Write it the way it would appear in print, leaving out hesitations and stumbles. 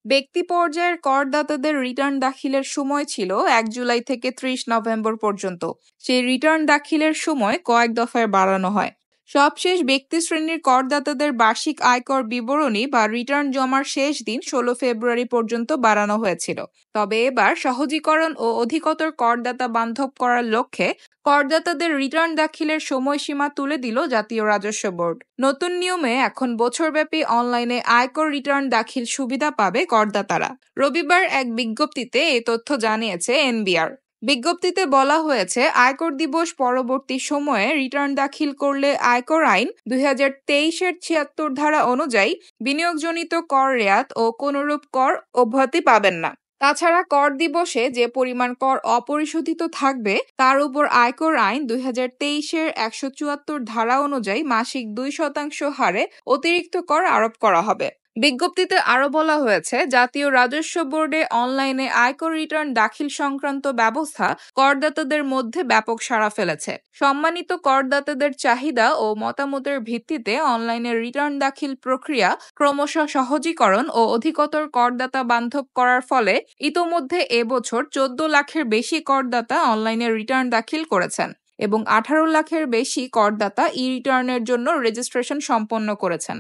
ব্যক্তি পর্যায়ের করদাতাদের রিটার্ন দাখিলের সময় ছিল ১ জুলাই থেকে ৩০ নভেম্বর পর্যন্ত। সেই রিটার্ন দাখিলের সময় কয়েক দফায় বাড়ানো হয়। সবশেষ ব্যক্তি শ্রেণীর করদাতাদের বার্ষিক আয়কর বিবরণী বা রিটার্ন জমার শেষ দিন ১৬ ফেব্রুয়ারি পর্যন্ত বাড়ানো হয়েছিল। তবে এবার সহজীকরণ ও অধিকতর করদাতা বান্ধব করার লক্ষ্যে করদাতাদের রিটার্ন দাখিলের সময়সীমা তুলে দিল জাতীয় রাজস্ব বোর্ড। নতুন নিয়মে এখন বছরব্যাপী অনলাইনে আয়কর রিটার্ন দাখিল সুবিধা পাবে করদাতারা। রবিবার এক বিজ্ঞপ্তিতে এই তথ্য জানিয়েছে এনবিআর। বিজ্ঞপ্তিতে বলা হয়েছে, আয়কর দিবস পরবর্তী সময়ে রিটার্ন দাখিল করলে আয়কর আইন ২০২৩-এর ৭৬ ধারা অনুযায়ী বিনিয়োগজনিত কর রেয়াত ও কোনরূপ কর অব্যাহতি পাবেন না। তাছাড়া কর দিবসে যে পরিমাণ কর অপরিশোধিত থাকবে তার উপর আয়কর আইন ২০২৩-এর ১৭৪ ধারা অনুযায়ী মাসিক ২% হারে অতিরিক্ত কর আরোপ করা হবে। বিজ্ঞপ্তিতে আরও বলা হয়েছে, জাতীয় রাজস্ব বোর্ডে অনলাইনে আয়কর রিটার্ন দাখিল সংক্রান্ত ব্যবস্থা করদাতাদের মধ্যে ব্যাপক সাড়া ফেলেছে। সম্মানিত করদাতাদের চাহিদা ও মতামতের ভিত্তিতে অনলাইনে রিটার্ন দাখিল প্রক্রিয়া ক্রমশ সহজীকরণ ও অধিকতর করদাতা বান্ধব করার ফলে ইতোমধ্যে এবছর ১৪ লাখের বেশি করদাতা অনলাইনে রিটার্ন দাখিল করেছেন এবং ১৮ লাখের বেশি করদাতা ই-রিটার্নের জন্য রেজিস্ট্রেশন সম্পন্ন করেছেন।